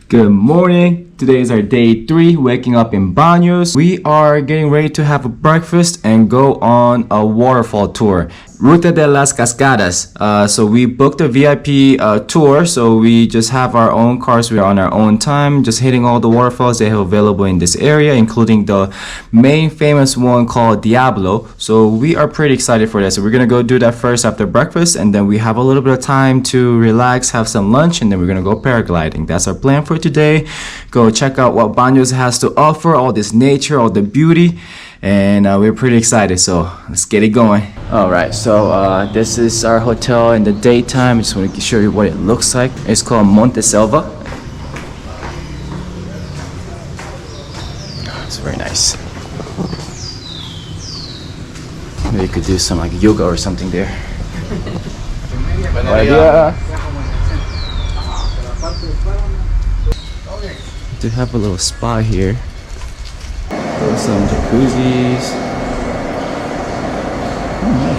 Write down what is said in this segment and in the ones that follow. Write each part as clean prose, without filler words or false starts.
Good morning. Today is our day 3, waking up in Baños. We are getting ready to have a breakfast and go on a waterfall tour. Ruta de las Cascadas. So we booked a VIP tour, so we just have our own cars. We're on our own time, just hitting all the waterfalls they have available in this area, including the main famous one called Diablo. So we are pretty excited for that. So we're gonna go do that first after breakfast, and then we have a little bit of time to relax, have some lunch, and then we're gonna go paragliding. That's our plan for today. Go check out what Baños has to offer, all this nature, all the beauty, and we're pretty excited, so let's get it going. All right, so this is our hotel in the daytime. I just want to show you what it looks like. It's called Monte Selva. It's very nice. Maybe you could do some like yoga or something there. To have a little spa here. Some jacuzzis.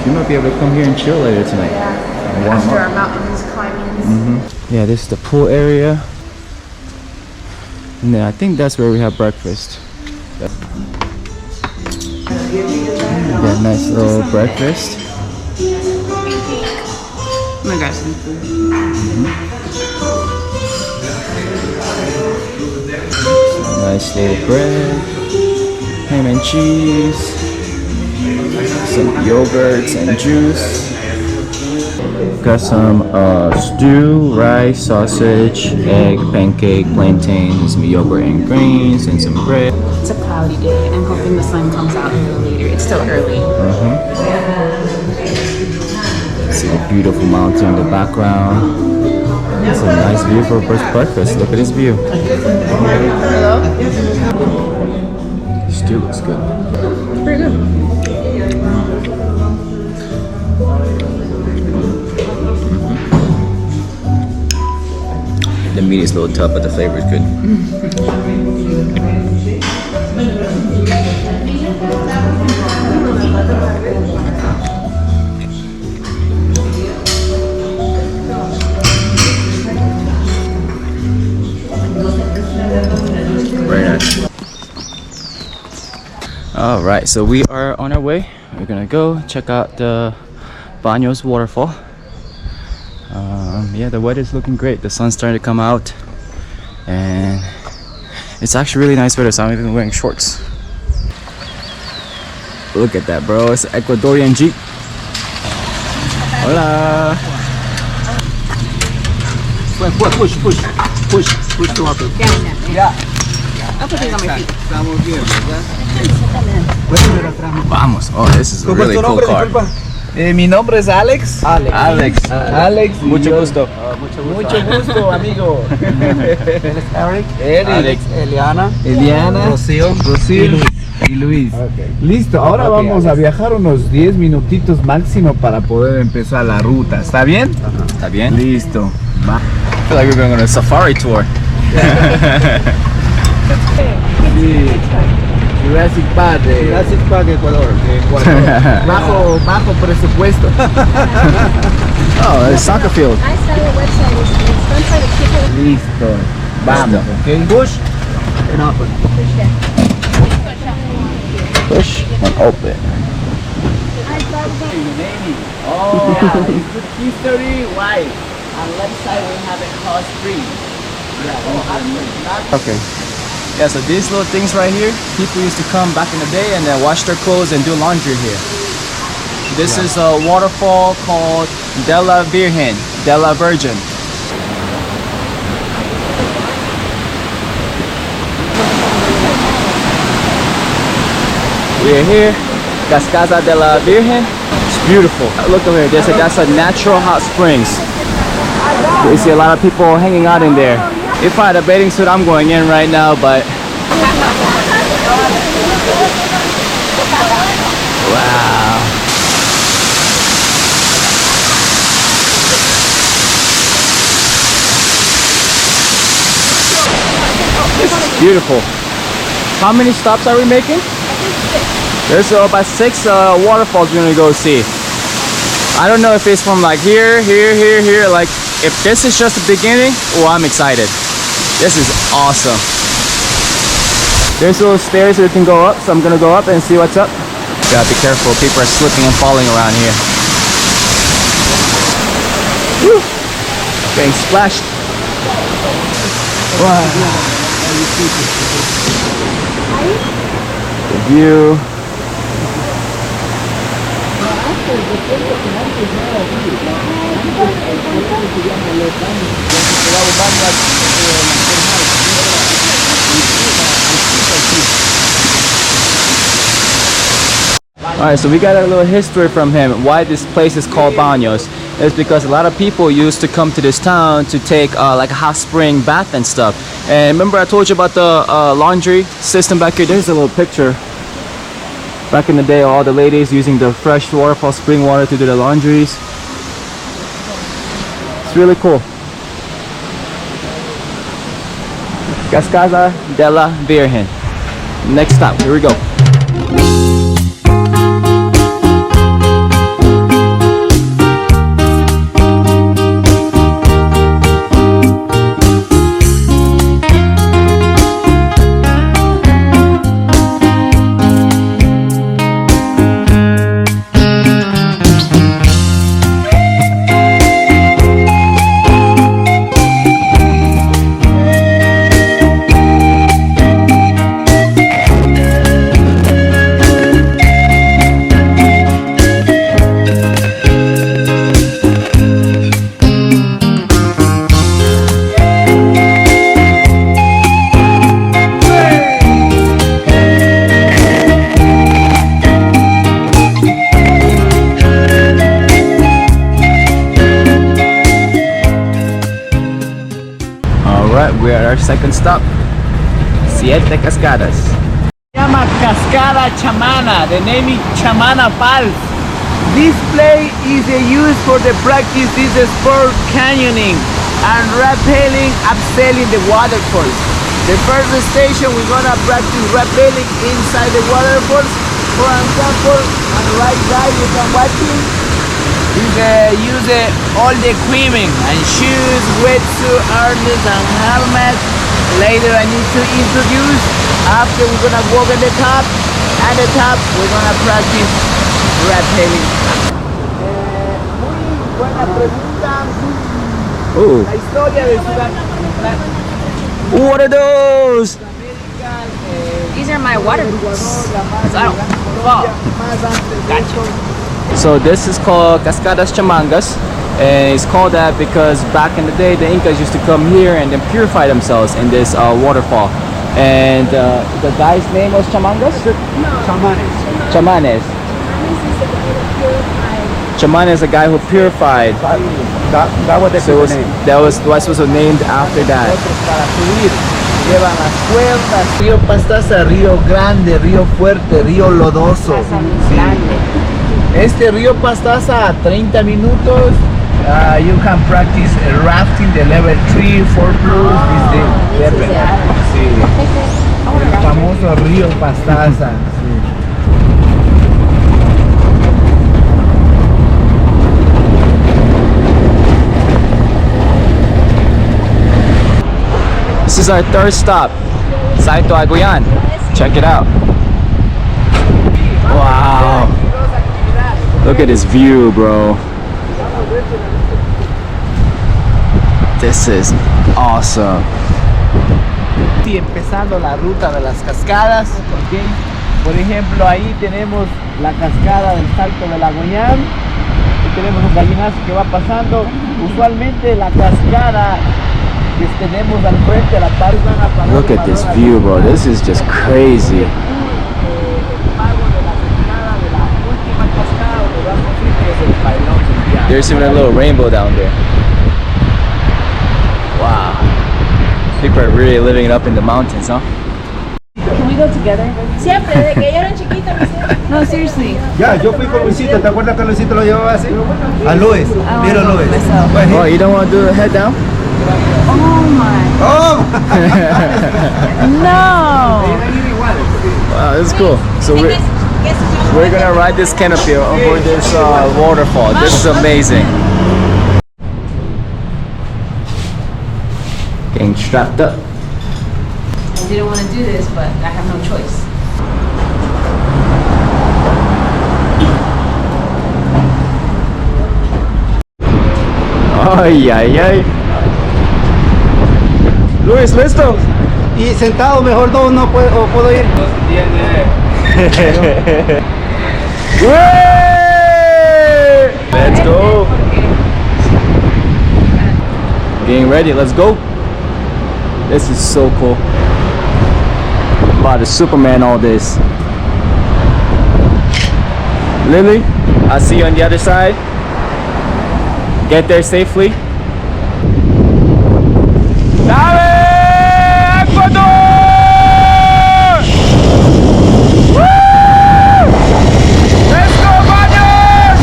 You might be able to come here and chill later tonight. Yeah, after our mountains climbing. Yeah, this is the pool area. And then I think that's where we have breakfast. Yeah, nice little breakfast. I'm gonna grab some food. Nice little bread, ham and cheese, some yogurts and juice. Got some stew, rice, sausage, egg, pancake, plantain, some yogurt and grains, and some bread. It's a cloudy day. I'm hoping the sun comes out a little later. It's still early. See a beautiful mountain in the background. It's a nice view for breakfast. Look at this view. Hello? The stew looks good. It's pretty good. The meat is a little tough, but the flavor is good. Very nice. All right, so we are on our way. We're gonna go check out the Baños waterfall. Yeah, the weather's looking great. The sun's starting to come out, and it's actually really nice weather, so I'm even wearing shorts. Look at that, bro. It's an Ecuadorian Jeep. Hola. Push to water. Yeah. I'll put these on my feet. Vamos. Oh, this is a really cool car. Mi nombre es Alex. Alex. Mucho gusto. Mucho gusto, amigo. Eric. Alex. Eliana. Rocío. Y Luis. Okay. Listo, ahora vamos a viajar unos 10 minutitos máximo para poder empezar la ruta. ¿Está bien? ¿Está bien? Listo. I feel like we're going on a safari tour. Sí. Jurassic Park, Ecuador. Bajo presupuesto. Oh, it's soccer field. I saw your website. It's done for the kids. Listo. Vamos. Okay. Push and open. Push and open. Oh, yeah. It's good history. Why? On left side we have it cost free. Yeah. Okay. Yeah, so these little things right here, people used to come back in the day and then wash their clothes and do laundry here. This is a waterfall called De la Virgen. We're here, Cascada de la Virgen. It's beautiful. Look over here, that's a natural hot springs. You see a lot of people hanging out in there. If I had a bathing suit, I'm going in right now, but wow. This is beautiful. How many stops are we making? There's about 6 waterfalls we're gonna go see. I don't know if it's from like here, like if this is just the beginning, well, I'm excited. This is awesome. There's little stairs that can go up, so I'm gonna go up and see what's up. Gotta be careful, people are slipping and falling around here. Woo! Getting splashed. Wow. The view. Alright, so we got a little history from him why this place is called Baños. It's because a lot of people used to come to this town to take like a hot spring bath and stuff. And remember I told you about the laundry system back here? There's a little picture. Back in the day, all the ladies using the fresh waterfall spring water to do the laundries. It's really cool. Cascada de la Virgen. Next stop, here we go. We're at our second stop, Siete Cascadas. Se llama Cascada Chamana. The name is Chamana Falls. This place is used for the practice this sport canyoning and rappelling, abseiling the waterfalls. The first station we're gonna practice rappelling inside the waterfalls. For example, on the right side you can watching. Use all the equipment and shoes, wetsuit, harness and helmet. Later I need to introduce. After we're gonna walk at the top. At the top we're gonna practice rappelling. Muy buena pregunta. La historia de Sudamérica. What are those? These are my water boots. So I don't fall. Gotcha. So this is called Cascadas Chamangas, and it's called that because back in the day the Incas used to come here and then purify themselves in this waterfall. And the guy's name was Chamangas? Chamanes. Chamanes. Chamanes is the guy who purified. That was the name. That was named after that. Llevan las cuerdas, río Pastaza, río Grande, río Fuerte, río Lodoso. Sí. Este río Pastaza a 30 minutos. You can practice rafting the level 3, 4 plus is the level. Sí. El famoso río Pastaza. Sí. This is our third stop, Salto Aguyan. Check it out. Wow. Look at this view, bro. This is awesome. Y empezando la ruta de las cascadas, ¿okay? Por ejemplo, ahí tenemos la cascada del Salto de la Aguyan. Y tenemos un gallinazo que va pasando. Usualmente la cascada que tenemos al frente, la parte. Look at this view, bro. This is just crazy. There's even a little rainbow down there. Wow. People are really living it up in the mountains, huh? Can we go together? Siempre, de que yo era chiquita. No, seriously. Ya, yo fui con Luisito, ¿te acuerdas que Luisito lo llevaba así? A Luis, mira Luis. Oh, you don't want to do the head down? Oh my. Oh! No. Wow, this is cool. So we're gonna ride this canopy over this waterfall. This is amazing. Getting strapped up. I didn't want to do this, but I have no choice. Ay, ay, ay. Luis, ¿listo? Y sentado mejor no puedo, o puedo ir. Let's go. Getting ready, let's go. This is so cool. Wow, the Superman all this. Lily, I'll see you on the other side. Get there safely. Dale, Ecuador! Woo! Let's go, Baños!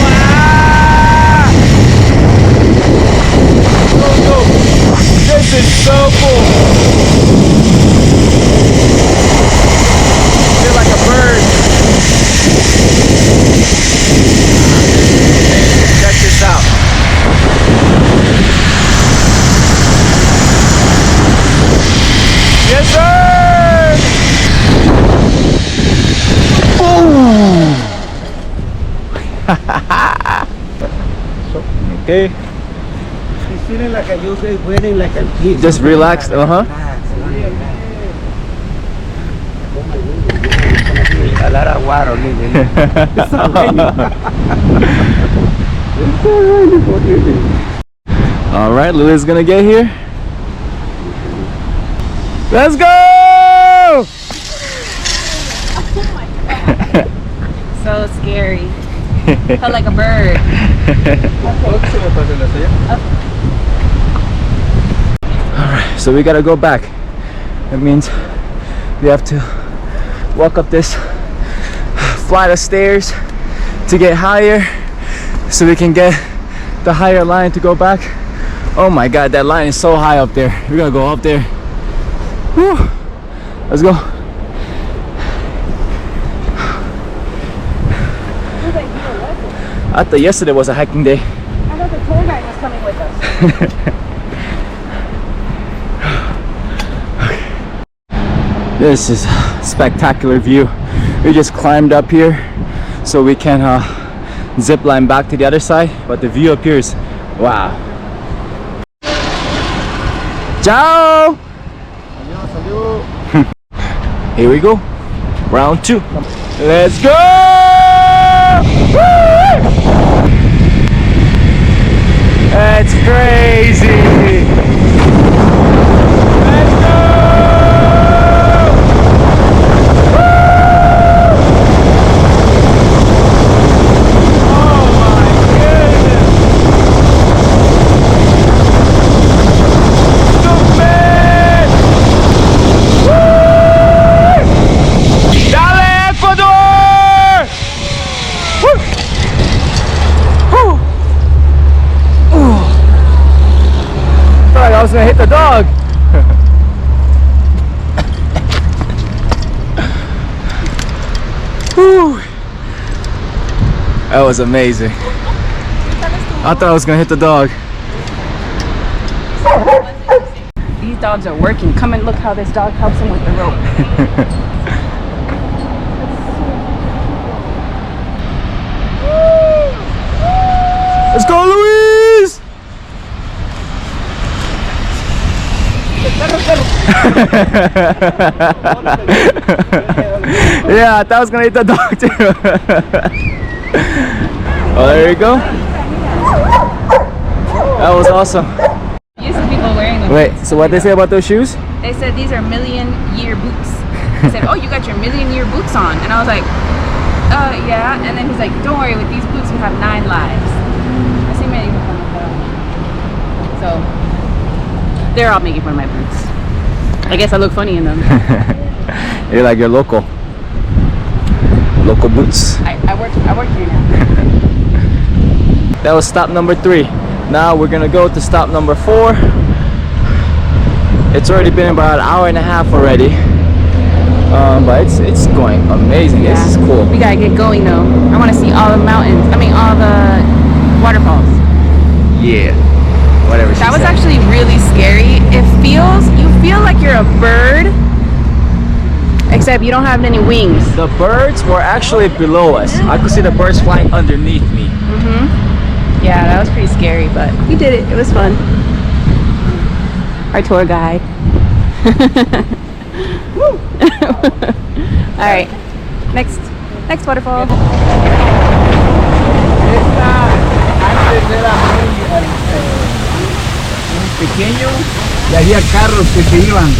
Wow! Go. This is so cool. Feel like a bird. Check this out. Yes, sir! Boom! Okay. Just relax, All right, Lily's gonna get here. Let's go! So scary. Felt like a bird. Alright, so we gotta go back. That means we have to walk up this flight of stairs to get higher so we can get the higher line to go back. Oh my god, that line is so high up there. We're gonna go up there. Whew. Let's go. I thought yesterday was a hiking day. I thought the tour guide was coming with us. This is a spectacular view. We just climbed up here so we can zip line back to the other side, but the view up here is wow. Ciao! Here we go. Round 2. Let's go! Woo! That's crazy! Let's go! I was gonna hit the dog. Whew. That was amazing. I thought I was gonna hit the dog. These dogs are working. Come and look how this dog helps him with the rope. Let's go, Luis! Yeah, I thought I was gonna hit the dog too. Oh, there you go. That was awesome. Used to people wearing them. Wait, so what they say about those shoes? They said these are million-year boots. They said, oh, you got your million-year boots on. And I was like, yeah. And then he's like, don't worry, with these boots you have 9 lives. Así me dijo cuando fueron. So, they're all making fun of my boots. I guess I look funny in them. You're like your local boots. I work here now. That was stop number 3. Now we're gonna go to stop number 4. It's already been about an hour and a half already. But it's going amazing. Yeah. This is cool. We gotta get going though. I want to see all the mountains. I mean, all the waterfalls. Yeah. whatever she That was said. actually really scary. You feel like you're a bird, except you don't have any wings. The birds were actually below us. I could see the birds flying underneath me. Yeah, that was pretty scary, but we did it. It was fun. Our tour guide. All right, next waterfall. Esta antes era muy pequeño y había carros que se iban.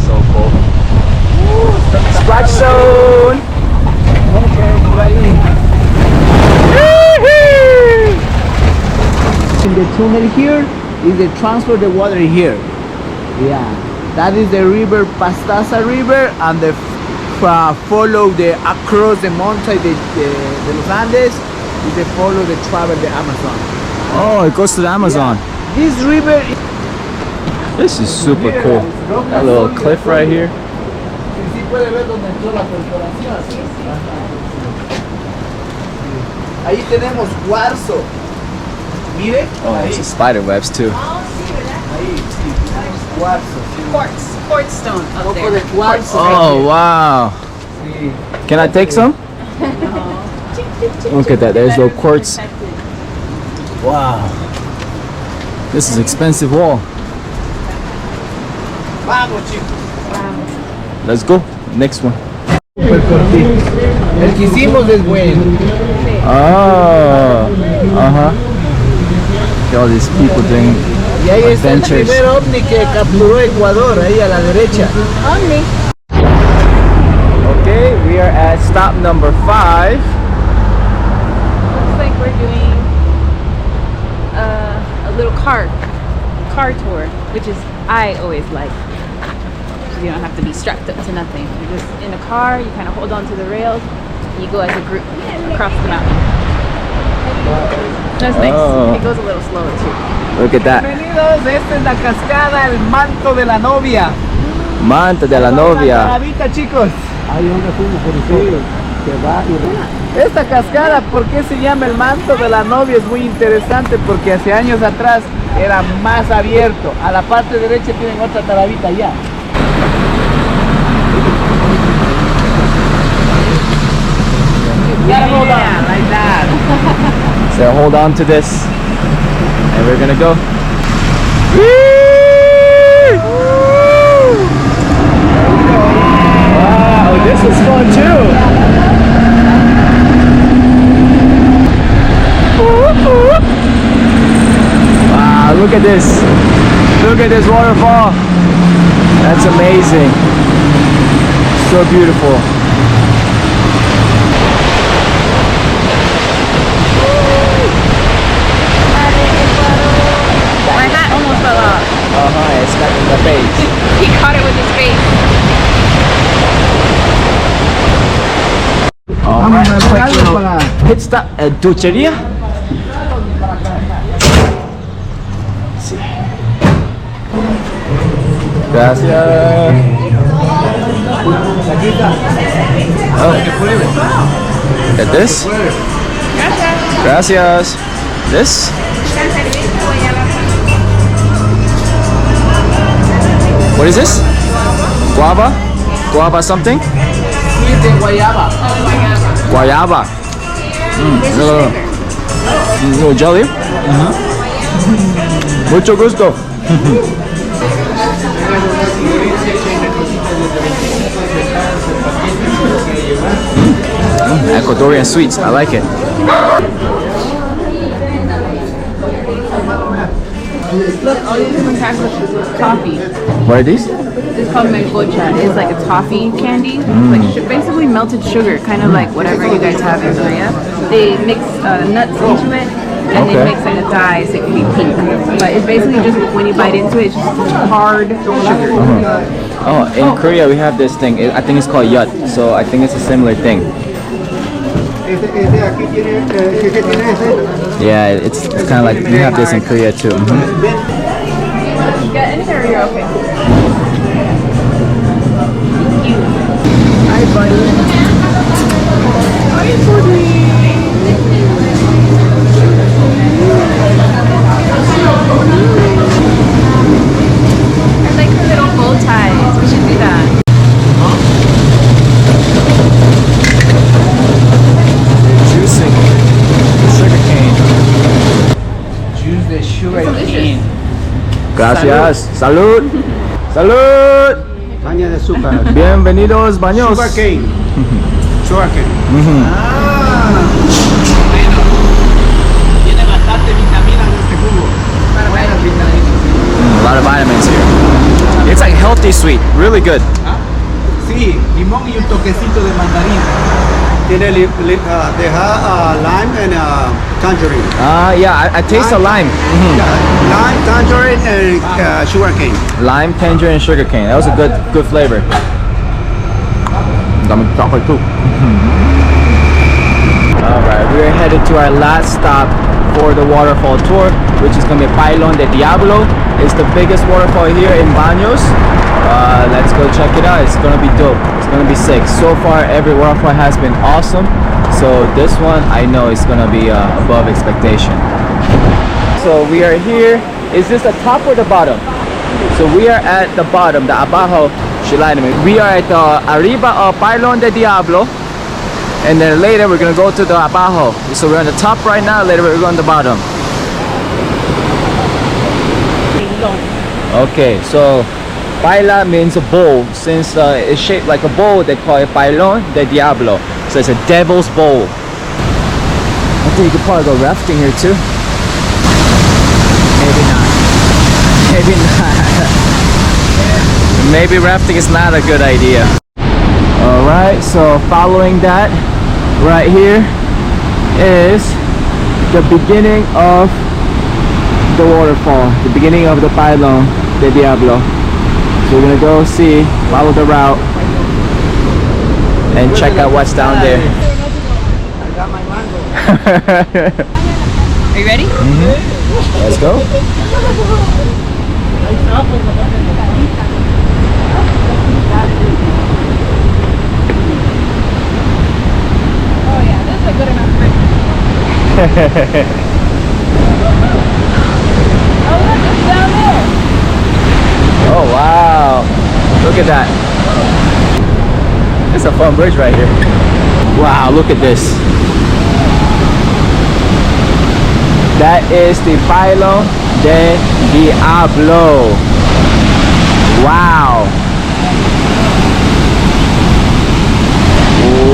So cool. Splash zone. Por ahí. In the tunnel here is the transfer the water here. Yeah, that is the river Pastaza River, and the follow the across the mountain the Los Andes. They follow the travel the Amazon. Oh, it goes to the Amazon. This river. This is super cool. That little cliff right here. Sí puede ver donde entró la perforación. Ahí tenemos cuarzo. Mire. Oh, there's spider webs too. Ahí, sí, cuarzo. Quartz stone Un up poco de there. cuarzo. Oh, wow. Sí. Can I take some? Look at that. There's little quartz. Wow. This is expensive wall. Vamos, chicos. Let's go. Next one. Super cortito. El que hicimos es bueno. Oh. All these people doing Y ahí está el adventures. primer ovni que capturó Ecuador, ahí a la derecha. Okay, we are at stop number 5. Looks like we're doing a little car tour, which is I always like. You don't have to be strapped up to nothing. You're just in a car, you kind of hold on to the rails, and you go as a group across the mountain. That's nice. Oh. It goes a little slower too. Look at that. Bienvenidos, esta es la cascada, el manto de la novia. Manta de la La novia. caravita, chicos. Ahí donde fuimos por el Esta cascada, ¿por qué se llama el manto de la novia? Es muy interesante porque hace años atrás era más abierto. A la parte derecha tienen otra caravita allá. Yeah, like that. So hold on to this, and we're gonna go. Wow, this is fun too. Wow, look at this. Look at this waterfall. That's amazing. So beautiful. My hat almost fell off. It's stuck in the face. He caught it with his face. Pit stop at Dulceria. Sí. Gracias. Oh. At this? Gracias. This? What is this? Guava? Guava something? Guayaba. Guayaba. No jelly? Mucho gusto. Ecuadorian sweets, I like it. Look, all these different kinds of coffee. What are these? It's called melcocha. It's like a toffee candy. Like basically melted sugar, kind of like whatever you guys have in Korea. They mix nuts into it, and Okay. they mix like a dye so it can be pink. But it's basically just when you bite into it, it's just hard sugar. Oh, in Korea we have this thing. I think it's called yut. So I think it's a similar thing. Yeah, it's kind of like we have this in Korea too. Get in there, you're okay. Hi, buddy. Hi, buddy. Gracias. Salud. Salud. Caña de azúcar. Bienvenidos, Baños. Sugar cane. Sugar cane. Tiene bastante vitaminas este jugo. A lot of vitamins here. It's like healthy sweet, really good. Sí, limón y un toquecito de mandarina. Tiene they have lime and tangerine. Yeah, I taste the lime. Lime, tangerine, and sugar cane. Lime, tangerine, and sugar cane. That was a good flavor. Got me chocolate too. Alright, we're headed to our last stop for the waterfall tour, which is going to be Pailón de Diablo. It's the biggest waterfall here in Baños. Let's go check it out. It's going to be dope. It's going to be sick. So far, every waterfall has been awesome. So this one, I know it's going to be above expectation. So we are here. Is this the top or the bottom? So we are at the bottom, the abajo. We are at the arriba of Pailón de Diablo. And then later we're gonna go to the abajo. So we're on the top right now, later we're going to the bottom. Okay, so Paila means a bowl. Since it's shaped like a bowl, they call it Pailón de Diablo. So it's a devil's bowl. I think you could probably go rafting here too. Maybe not. Maybe not. Maybe rafting is not a good idea. Alright, so following that, right here is the beginning of the waterfall, the beginning of the Pailón de Diablo. So we're gonna go see, follow the route, and check out what's down there. Are you ready? Let's go. Oh yeah, this is a good enough grip. Oh look, it's down there. Oh wow, look at that. It's a fun bridge right here. Wow, look at this. That is the Pailón de Diablo. Wow.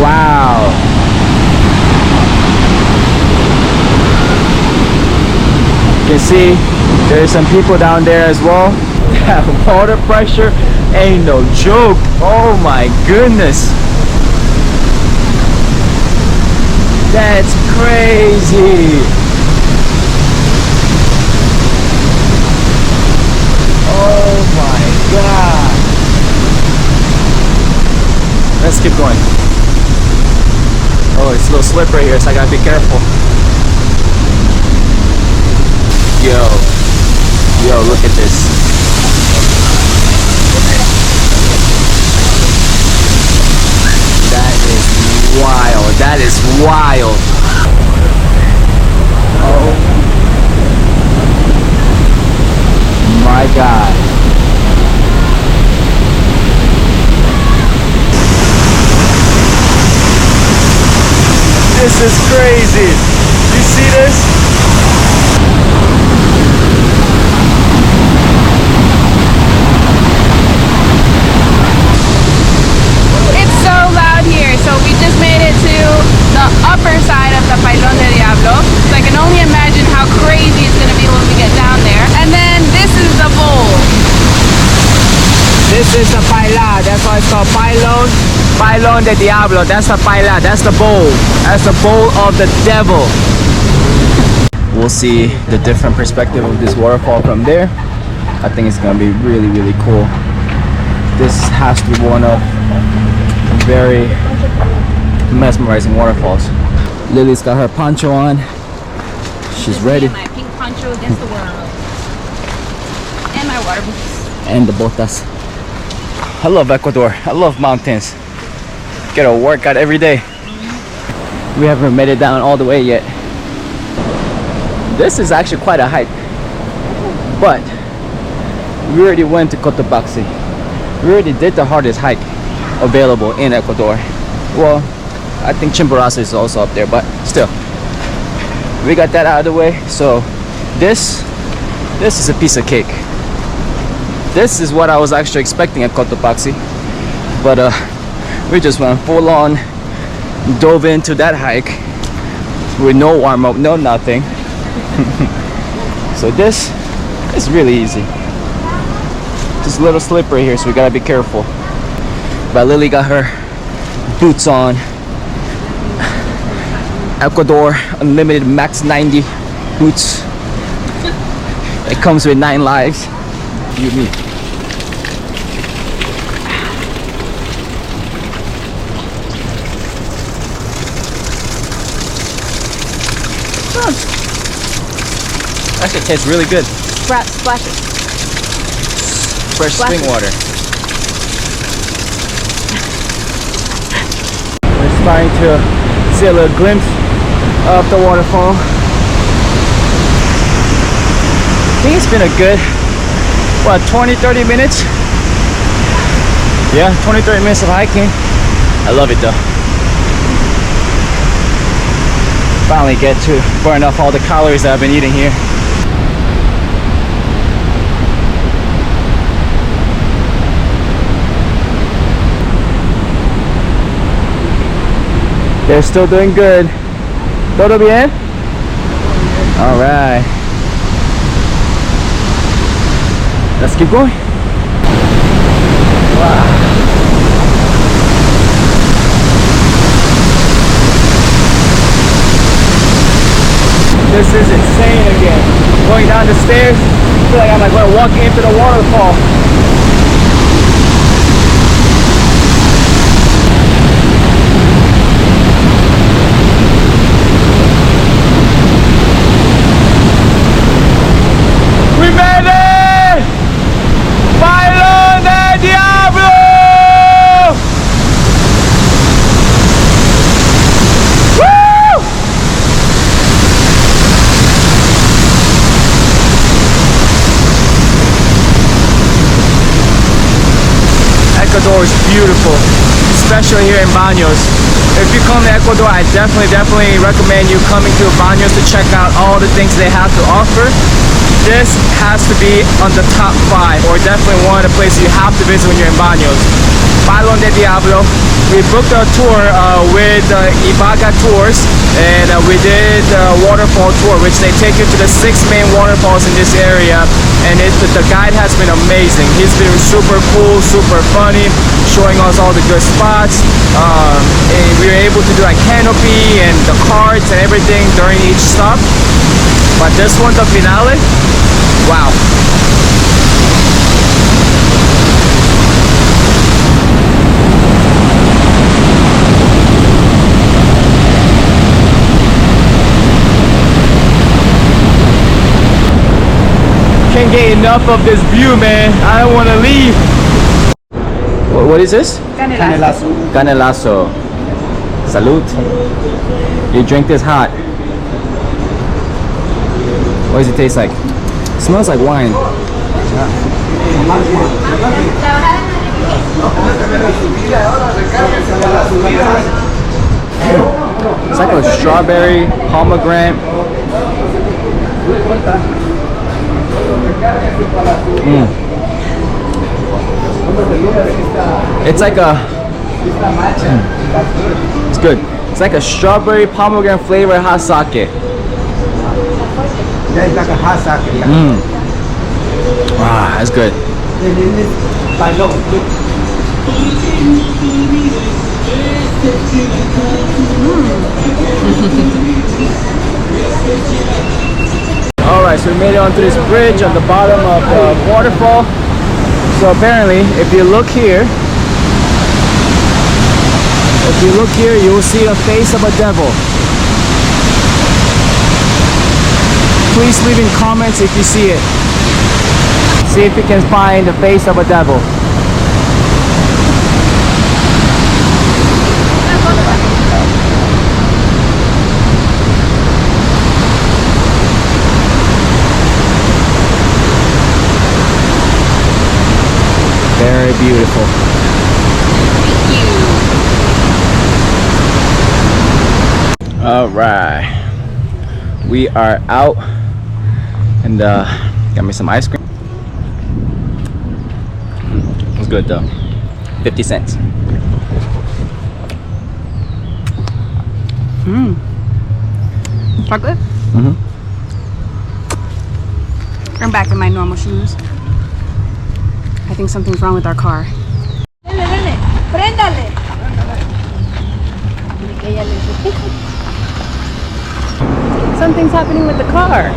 Wow. You can see there's some people down there as well. That water pressure ain't no joke. Oh my goodness. That's crazy. Oh my god. Let's keep going. Oh, it's a little slippery here, so I gotta be careful. Yo, look at this. That is wild. That is wild. Oh my god. This is crazy. You see this? It's so loud here, so we just made it to the upper side of the Pailón de Diablo. So I can only imagine how crazy it's gonna be when we get down there. And then this is the bowl. This is the paila. That's why it's called Pailón. Pailón de Diablo. That's the paila. That's the bowl. That's the bowl of the devil. We'll see the different perspective of this waterfall from there. I think it's gonna be really, really cool. This has to be one of very mesmerizing waterfalls. Lily's got her poncho on. She's ready. My pink poncho against the world. And my water boots. And the botas. I love Ecuador. I love mountains. Get a workout every day. We haven't made it down all the way yet. This is actually quite a hike. But we already went to Cotopaxi. We already did the hardest hike available in Ecuador. Well, I think Chimborazo is also up there, but still. We got that out of the way. So this is a piece of cake. This is what I was actually expecting at Cotopaxi, but we just went full on, dove into that hike with no warm up, no nothing. So this is really easy. Just a little slippery here, so we gotta be careful. But Lily got her boots on. Ecuador Unlimited Max 90 boots. It comes with 9 lives. You me. Actually, it tastes really good. Splashes. Fresh spring water. We're starting to see a little glimpse of the waterfall. I think it's been a good, what, 20-30 minutes? Yeah, 20-30 minutes of hiking. I love it though. Finally get to burn off all the calories that I've been eating here. They're still doing good. ¿Todo bien? All right. Let's keep going. Wow. This is insane again. Going down the stairs, I feel like I'm like walking into the waterfall. We made it! Pailón de Diablo! Woo! Ecuador is beautiful, especially here in Baños. If you come to Ecuador, I definitely recommend you coming to Baños to check out all the things they have to offer. This has to be on the top 5, or definitely one of the places you have to visit when you're in Baños. Pailón de Diablo. We booked a tour with Ivagatours, and we did a waterfall tour, which they take you to the 6 main waterfalls in this area. And the guide has been amazing. He's been super cool, super funny, showing us all the good spots. And we were able to do like canopy and the carts and everything during each stop. But this one, the finale, wow. Can't get enough of this view, man. I don't want to leave. What is this? Canelazo. Canelazo. Salud. You drink this hot. What does it taste like? It smells like wine. It's like a strawberry pomegranate. It's like a it's good. It's like a strawberry pomegranate flavored hot sake. Ah, that's good. Alright, so we made it onto this bridge on the bottom of the waterfall. So apparently, if you look here, you will see a face of a devil. Please leave in comments if you see it. See if you can find the face of a devil. Very beautiful. Thank you. All right, we are out, and got me some ice cream. good though. 50 cents. Chocolate? Mm-hmm. I'm back in my normal shoes. I think something's wrong with our car. Dale, dale, préndale. Que ella le dice, Something's happening with the car.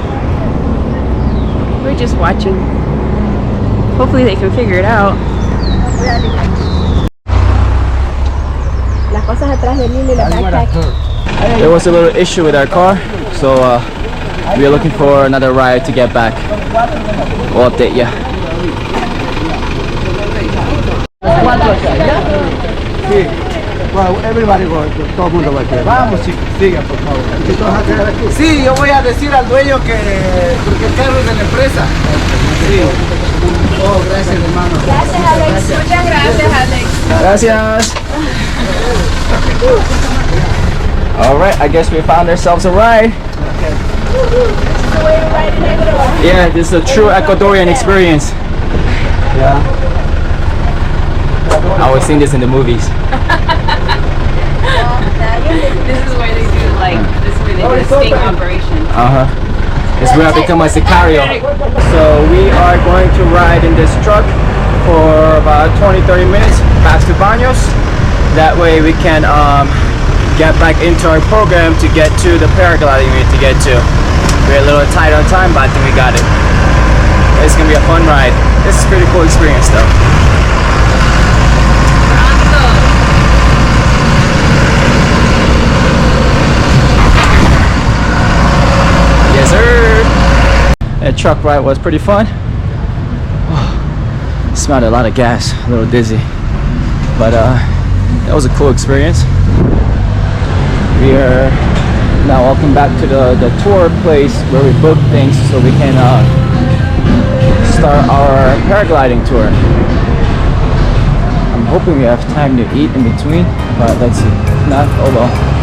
We're just watching. Hopefully they can figure it out. las cosas atrás del niño y la backpack. There was a little issue with our car, so we are looking for another ride to get back. We'll update ya. Sí. Well, everybody go, todo el mundo va a quedar. Vamos, chicos, sigan, por favor. ¿Tú vas a quedar aquí? Sí, yo voy a decir al dueño que porque el carro es de la empresa. Sí. Oh, gracias, hermano. Gracias, Alex. Muchas gracias, Alex. Gracias. Alright, I guess we found ourselves a ride. Yeah, this is a true Ecuadorian experience. Yeah. I always seen this in the movies. This is where they do a sting operation. It's where I become a sicario. So we are going to ride in this truck for about 20-30 minutes back to Baños. That way we can get back into our program to get to the paragliding we need to get to. We're a little tight on time, but I think we got it. It's gonna be a fun ride. This is a pretty cool experience though. Yes sir! That truck ride was pretty fun. Smelled a lot of gas, a little dizzy. But that was a cool experience. We are now welcome back to the tour place where we booked things so we can start our paragliding tour. I'm hoping we have time to eat in between, but let's see. If not, oh well.